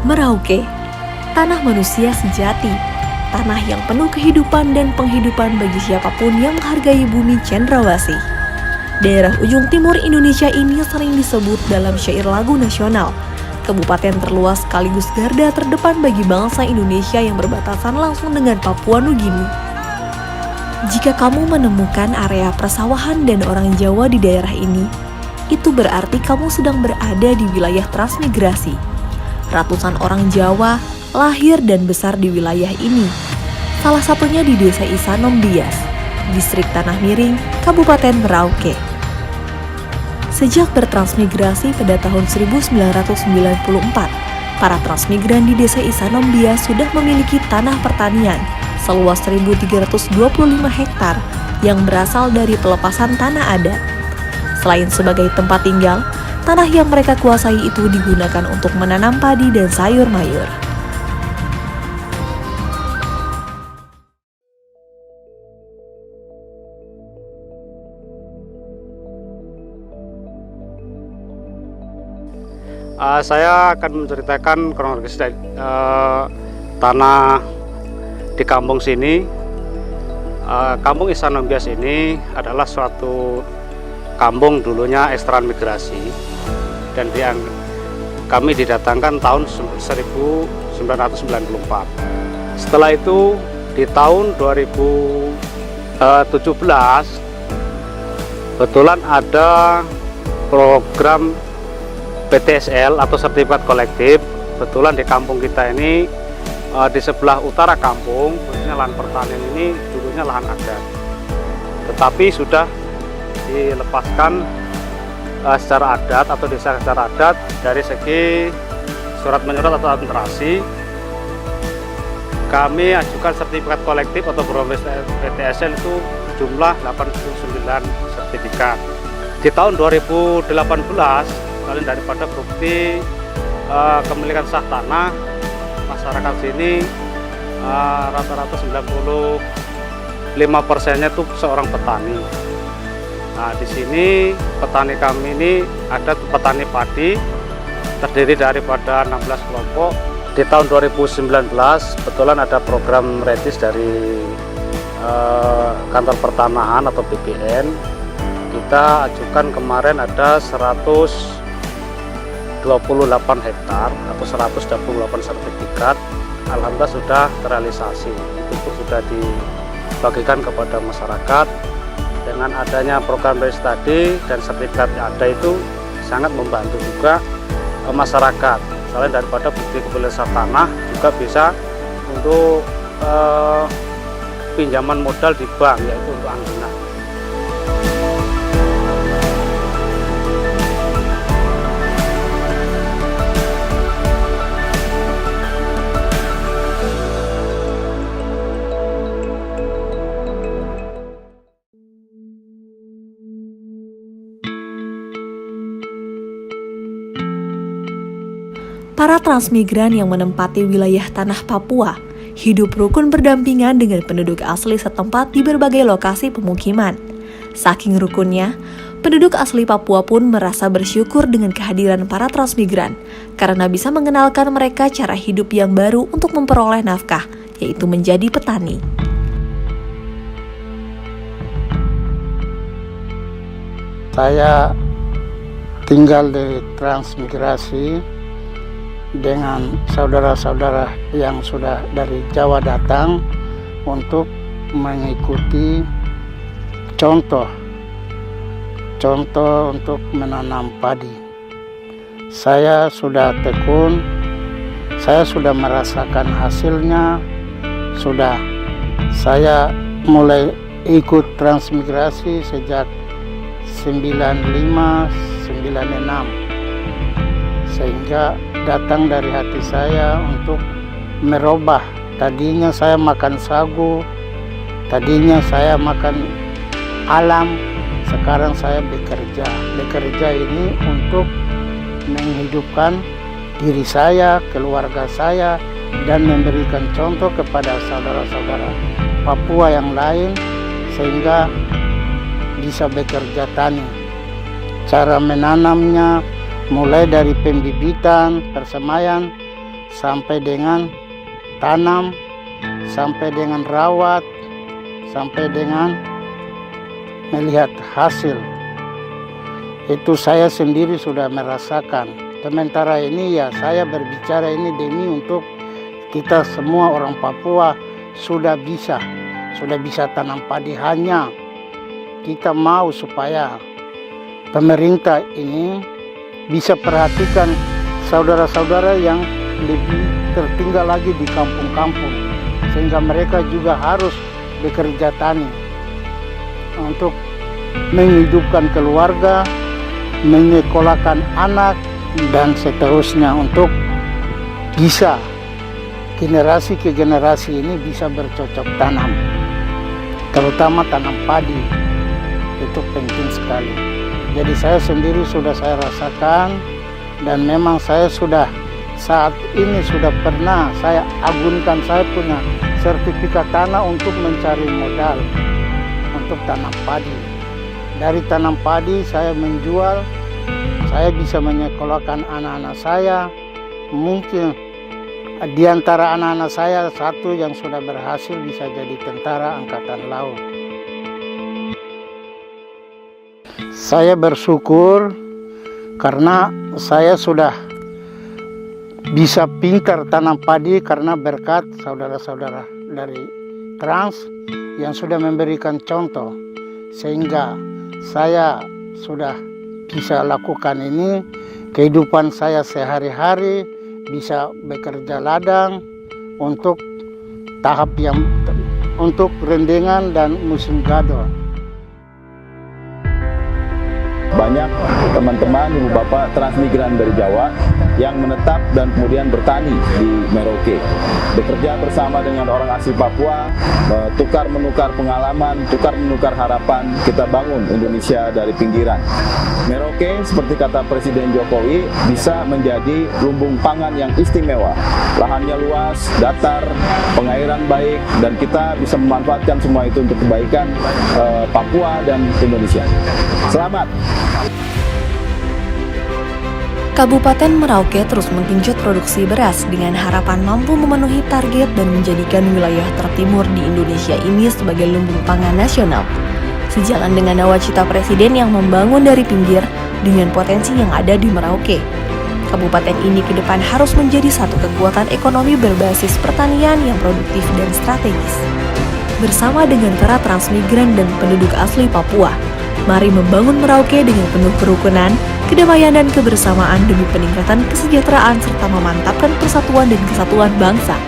Merauke, tanah manusia sejati, tanah yang penuh kehidupan dan penghidupan bagi siapapun yang menghargai bumi cendrawasih. Daerah ujung timur Indonesia ini sering disebut dalam syair lagu nasional, kabupaten terluas sekaligus garda terdepan bagi bangsa Indonesia yang berbatasan langsung dengan Papua Nugini. Jika kamu menemukan area persawahan dan orang Jawa di daerah ini, itu berarti kamu sedang berada di wilayah transmigrasi. Ratusan orang Jawa lahir dan besar di wilayah ini. Salah satunya di Desa Isanom Bias, Distrik Tanah Miring, Kabupaten Merauke. Sejak bertransmigrasi pada tahun 1994, para transmigran di Desa Isanom Bias sudah memiliki tanah pertanian seluas 1.325 hektar yang berasal dari pelepasan tanah adat. Selain sebagai tempat tinggal, tanah yang mereka kuasai itu digunakan untuk menanam padi dan sayur mayur. Saya akan menceritakan kronologis tanah di kampung sini. Kampung Isanom Bias ini adalah suatu kampung dulunya ekstransmigrasi dan kami didatangkan tahun 1994. Setelah itu di tahun 2017 kebetulan ada program PTSL atau sertifikat kolektif. Kebetulan di kampung kita ini di sebelah utara kampung, khususnya lahan pertanian ini dulunya lahan adat, tetapi sudah dilepaskan secara adat atau desa secara adat. Dari segi surat menyurat atau administrasi, kami ajukan sertifikat kolektif atau program PTSL itu jumlah 89 sertifikat. Di tahun 2018, kalian daripada bukti kepemilikan sah tanah, masyarakat sini rata-rata 95%-nya itu seorang petani. Nah, di sini petani kami ini ada petani padi terdiri daripada 16 kelompok. Di tahun 2019 kebetulan ada program redis dari kantor pertanahan atau BPN. Kita ajukan kemarin ada 128 hektar atau 128 sertifikat. Alhamdulillah sudah terrealisasi. Itu pun sudah dibagikan kepada masyarakat. Dengan adanya program redis tadi dan sertifikat yang ada itu sangat membantu juga masyarakat. Selain daripada bukti kepemilikan tanah, juga bisa untuk pinjaman modal di bank, yaitu untuk anggaran. Para transmigran yang menempati wilayah tanah Papua hidup rukun berdampingan dengan penduduk asli setempat di berbagai lokasi pemukiman. Saking rukunnya, penduduk asli Papua pun merasa bersyukur dengan kehadiran para transmigran karena bisa mengenalkan mereka cara hidup yang baru untuk memperoleh nafkah, yaitu menjadi petani. Saya tinggal di transmigrasi dengan saudara-saudara yang sudah dari Jawa datang untuk mengikuti contoh untuk menanam padi. Saya sudah tekun, saya sudah merasakan hasilnya, saya mulai ikut transmigrasi sejak 95-96, sehingga datang dari hati saya untuk merubah. Tadinya saya makan sagu, tadinya saya makan alam, sekarang saya bekerja. Bekerja ini untuk menghidupkan diri saya, keluarga saya, dan memberikan contoh kepada saudara-saudara Papua yang lain sehingga bisa bekerja tani. Cara menanamnya mulai dari pembibitan, persemaian, sampai dengan tanam, sampai dengan rawat, sampai dengan melihat hasil. Itu saya sendiri sudah merasakan. Sementara ini ya saya berbicara ini demi untuk kita semua orang Papua sudah bisa tanam padi. Hanya kita mau supaya pemerintah ini bisa perhatikan saudara-saudara yang lebih tertinggal lagi di kampung-kampung, sehingga mereka juga harus bekerja tani untuk menghidupkan keluarga, menyekolahkan anak, dan seterusnya untuk bisa generasi ke generasi ini bisa bercocok tanam, terutama tanam padi. Itu penting sekali. Jadi saya sendiri sudah saya rasakan, dan memang saya sudah saat ini sudah pernah saya agunkan, saya punya sertifikat tanah untuk mencari modal untuk tanam padi. Dari tanam padi saya menjual, saya bisa menyekolahkan anak-anak saya. Mungkin di antara anak-anak saya satu yang sudah berhasil bisa jadi tentara angkatan laut. Saya bersyukur karena saya sudah bisa pintar tanam padi karena berkat saudara-saudara dari Trans yang sudah memberikan contoh, sehingga saya sudah bisa lakukan ini. Kehidupan saya sehari-hari bisa bekerja ladang untuk tahap yang untuk rendengan dan musim gado. Banyak teman-teman, ibu bapak transmigran dari Jawa yang menetap dan kemudian bertani di Merauke, bekerja bersama dengan orang asli Papua, tukar menukar pengalaman, tukar menukar harapan, kita bangun Indonesia dari pinggiran. Merauke, seperti kata Presiden Jokowi, bisa menjadi lumbung pangan yang istimewa. Lahannya luas, datar, pengairan baik, dan kita bisa memanfaatkan semua itu untuk kebaikan Papua dan Indonesia. Selamat! Kabupaten Merauke terus menggenjot produksi beras dengan harapan mampu memenuhi target dan menjadikan wilayah tertimur di Indonesia ini sebagai lumbung pangan nasional. Sejalan dengan nawacita Presiden yang membangun dari pinggir dengan potensi yang ada di Merauke, kabupaten ini ke depan harus menjadi satu kekuatan ekonomi berbasis pertanian yang produktif dan strategis. Bersama dengan para transmigran dan penduduk asli Papua, mari membangun Merauke dengan penuh kerukunan, kedamaian dan kebersamaan demi peningkatan kesejahteraan serta memantapkan persatuan dan kesatuan bangsa.